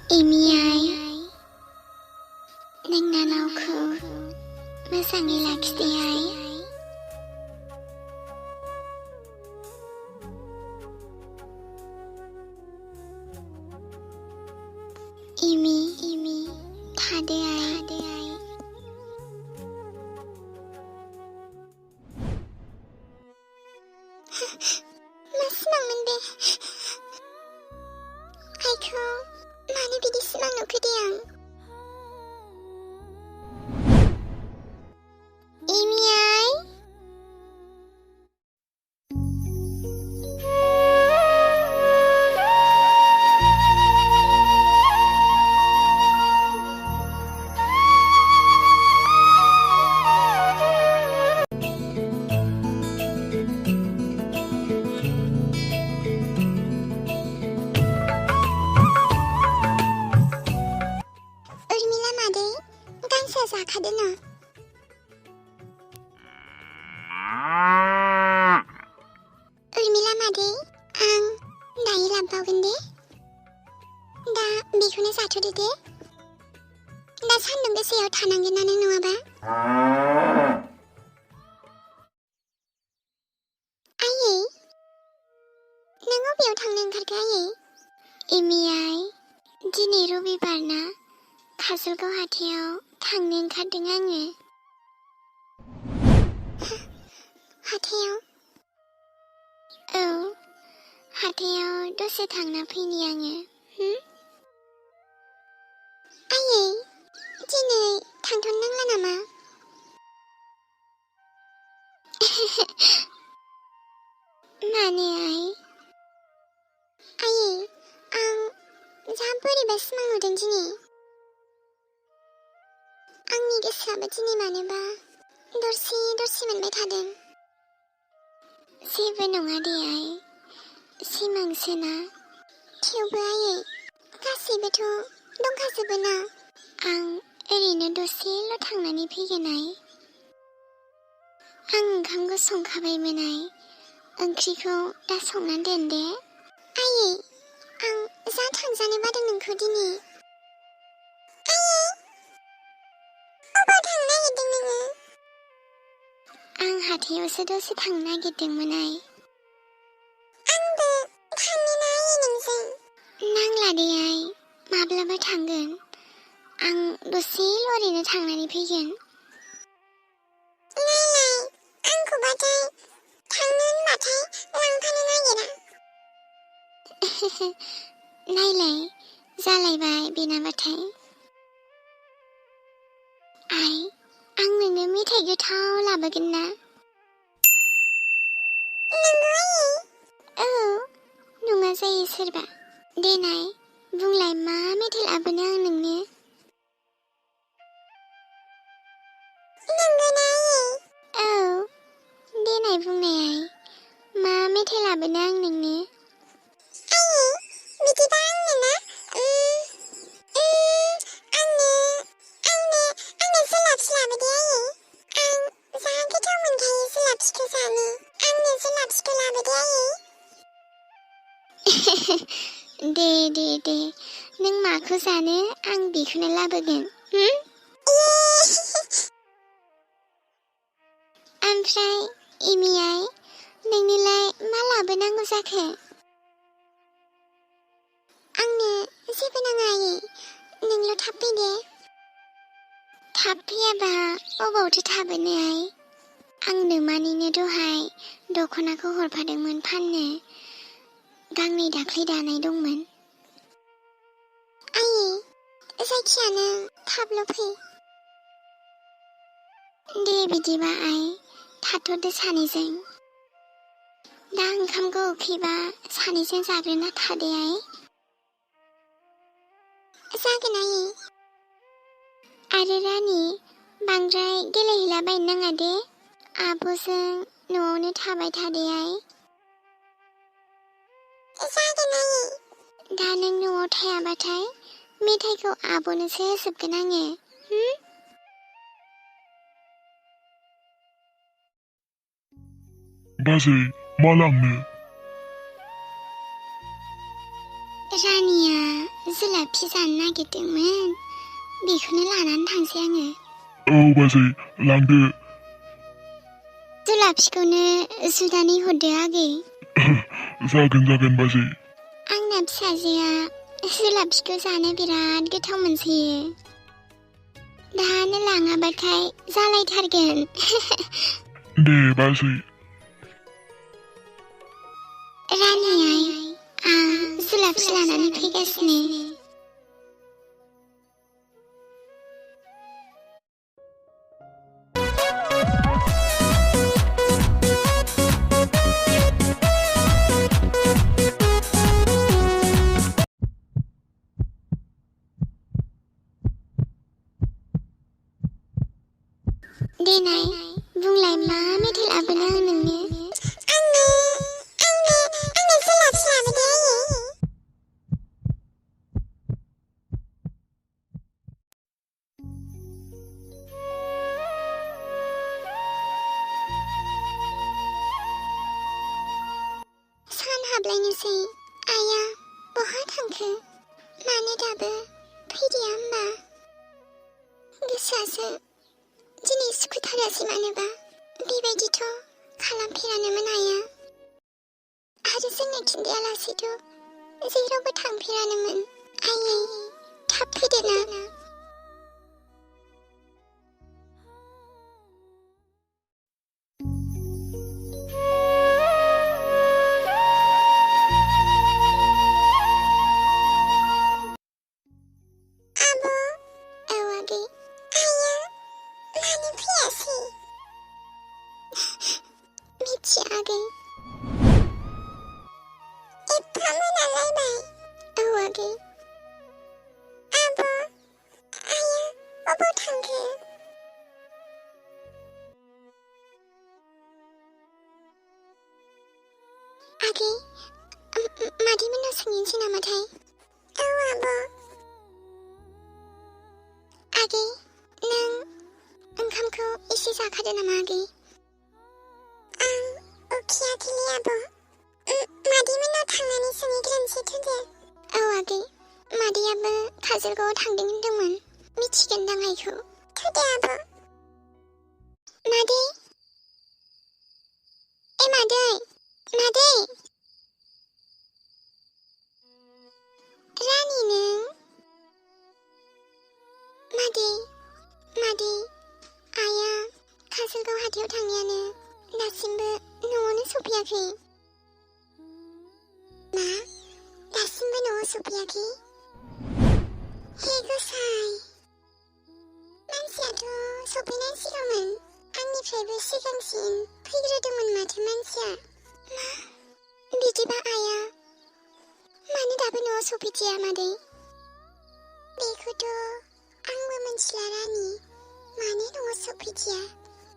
Imiai, nang nanawku, moजाङै लाखिदोहाय। Imi, थादोहाय। मा सिमांमोन बे? आइखौ मानो बिदि सिमां नुखोदे आं? इमियाइ? उर्मिला मादै, गांसो जाखादो ना? उर्मिला मादै, आं दायो लाबोबावगोन दे। दा बेखौनो जाथ'दो दे। दा सान्दुं गोसायाव थानांगोन ना नों नङाबा? आयै, नों अबेयाव थांनो ओंखारखो आयै? इमियाइ, दिनै रबिबार ना, काजलगाव हाथायाव थांनो ओंखारदों आङो। हाथायाव? औ, हाथायाव दसे थांना फैनि आङो। आयै, दिनै थांथ'नो नांला नामा? मानो आइ? आयै, आं जा बोरैबा सिमां नुदों दिनै। आंनि गोसोआबो दिनै मानोबा दरसे मोनबाय थादों। जेबो नङा दे आइ, सिमांसो ना। थेवबो आयै, गासैबोथ' दंखाजोबो ना। आं ओरैनो दसेल' थांनानै फैगोन आइ। आं ओंखामखौ संखाबायमोन आइ। ओंख्रिखौ दा संना दोन दे। आयै, आं जा थांजानो बादों नोंखौ दिनै। आयै, अबाव थांनो नागिरदों नोङो? आं हाथायावसो दसे थांनो नागिरदोंमोन आइ। आंबो थांनो ना आयै नोंजों? नांला दे आइ, माब्लाबा थांगोन। आं दसेल' ओरैनो थांनानै फैगोन। नायलाय, आंखौबाथाय थांनो होनबाथाय लांफानो नागिरा। नायलाय, जालायबाय बेनाबाथाय। आइ, आं नोंनो मेथाइ गोथाव लाबोगोन ना? नंगौ आयै? औ, नङा जायो सोरबा। देनाय, बुंलाय मा मेथाइ लाबोनो आं नोंनो? नंगौना आयै? औ, देनाय बुंनाय आइ, मा मेथाइ लाबोनो आं नोंनो? आयै, बिदिबा आंनो ना? आंनो जुलाफि लाबोदे आयै। आं जा गोथाव मोनखायो जुलाफिखौ जानो। आंनो जुलाफिखौ लाबोदे आयै। दे, नों माखौ जानो आं बेखौनो लाबोगोन। ओमफ्राय इमियाइ, नोंनोलाय मा लाबोनांगौ जाखो? आंनो जेबो नाङा आयै, नोंल' थाब फैदे। थाब फैयाबा अबावथो थाबोनो आइ? आं नोमानैनो दहाय दख'नाखौ हरफादोंमोन फाननो। गांनै दाख्लै दानाय दंमोन। आयै, जायखियानो थाबल' फै। दे बिदिबा आइ, थाथ'दो सानैजों। दा ओंखामखौ उखैबा सानैजों जाग्रोना थादो आइ। जागोन आयै। आरो रानि, बांद्राय गेलेहैलाबायनो नाङा दे। आब'जों न'आवनो थाबाय थादो आइ। जागोन आयै। दा नों न'आव थायाबाथाय मेथाइखौ आब'नोसो होजोबगोन आङो। बाजै, मा लांनो? रानिया जुलाफि जानो नागिरदोंमोन बेखौनो लानानै थांसै आङो औ बाजै लांदो जुलाफिखौनो जुनानै हरदो आगै जागोन बाजै आंना फिसाजोआ जुलाफिखौ जानो बिराद गोथाव मोनसोयो दानो लाङाबाथाय जालायथारगोन दे बाजै रानि आइ आं जुलाफि लानानै फैगासिनो देनाय बुंलाय मा मेथाइ लाबोनो आं नोंनो आंनो जुलाफि लाबोदो आयै सान हाबलायनोसै आइया बहा थांखो मानो दाबो फैदिया होमबा गोसोआसो दिनै सुखुथारासै मानोबा बेबायदिथ' खालामफेरानोमोन आइया आरो जोंनो खिन्थायालासेथ' जेरावबो थांफेरानोमोन आयै थाब फैदो ना आगै मादैमोननाव सोंहैनोसै नामाथाय औ आब' आगै नों ओंखामखौ एसे जाखादो नामा आगै आं उखैयाखैलै आब' मादैमोननाव थांनानै सोंहैग्रोनोसै थौदो औ आगै मादैयाबो काजलगावआव थांदों होनदोंमोन मिथिगोनदां आइखौ थौदो आब' मादै मादै रानि नों मादै आइया काजलगाव हाथायाव थांनायानो दासिमबो न'आवनो सफैयाखै मा दासिमबो न'आव सफैयाखै हे गोसाई मानसियाथ' सफैनांसिगौमोन आंनिफ्रायबो सिगांसिन फैग्रोदोंमोन माथो मानसिया मा बिदिबा आइया मानो दाबो न'आव सफैदिया मादै बेखौथ' आंबो मिथिला रानि मानो न'आव सफैदिया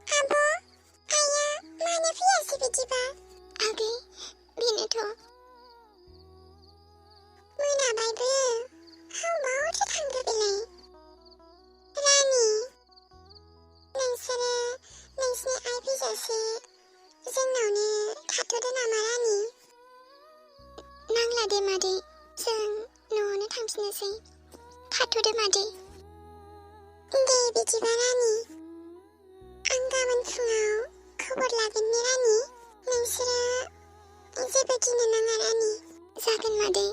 आब' आइया मानो फैयासै बिदिबा आगै बेनोथ' मोनाबायबो हाबावथो थांखो बेलाय रानि नोंसोरो नोंसिनि आइ फैजासे जोंनावनो थाथ'दो नामा रानि नांला दे मादै जों न'आवनो थांफिननोसै थाथ'दो मादै दे बिदिबा रानि आं गाबोन फुङाव खबर लागोन ने रानि नोंसोरो जेबो गिनो नाङा रानि जागोन मादै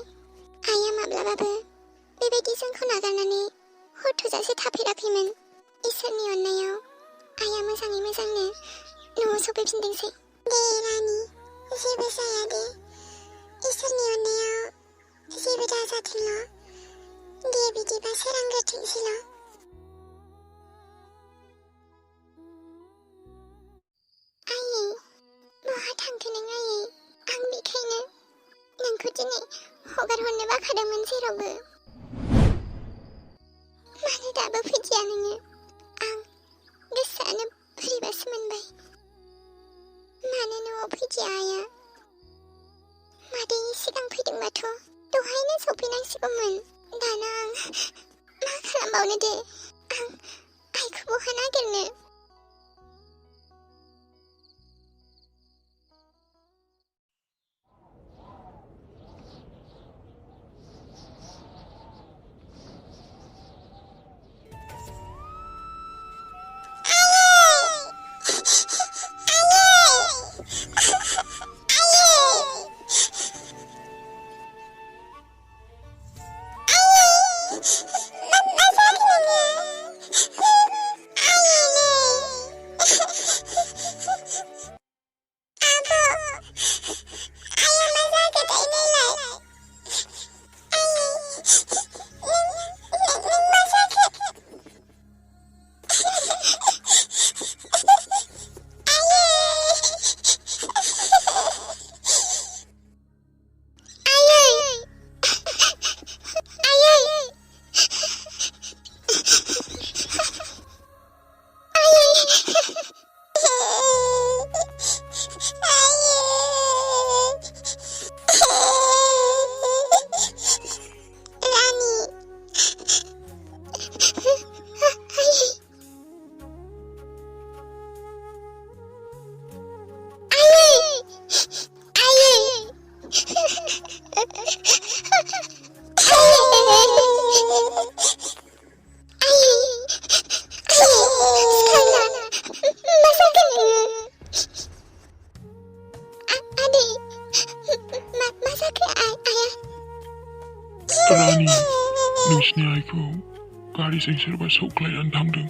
आइया माब्लाबाबो बेबायदि जोंखौ नागारनानै हर थौजासे थाफेराखैमोन इसोरनि अननायाव आइया मोजाङै मोजांनो न'आव सफैफिनदोंसै दे रानि जेबो जाया दे इसोरनि अननायाव जेबो दाजाथोंल' दे बिदिबा सोरांग्रोथोंसैल' आयै बहा थांखो नों आयै आं बेखायनो नोंखौ दिनै हगार हरनो बाखादोंमोन जेरावबो मानो दाबो फैदिया नोङो आं गोसोआनो बोरैबासो मोनबाय मानो न'आव फैदिया आइया मादै सिगां फैदोंबाथ' दहायनो सफैनांसिगौमोन दाना आं मा खालामबावनो दे आं आइखौ बहा नागिरनो रानि नोंसिनि आइखौ गारिजों सोरबा सौख्लायनानै थांदों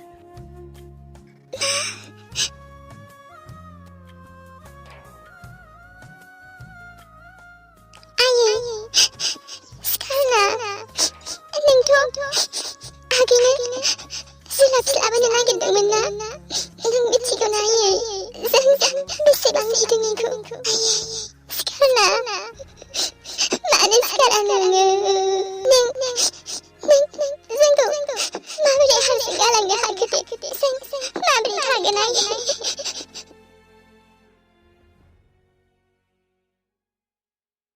जुलाफि लाबोनो नागिरदोंमोन ना नों मिथिगौ ना आयै जों बेसेबां गिदों बेखौ सिखारना मानो सिखारा नोङो नों जोंखौ माबोरै हारसिं गालांनो हाखो दे जों माबोरै थागोन आयै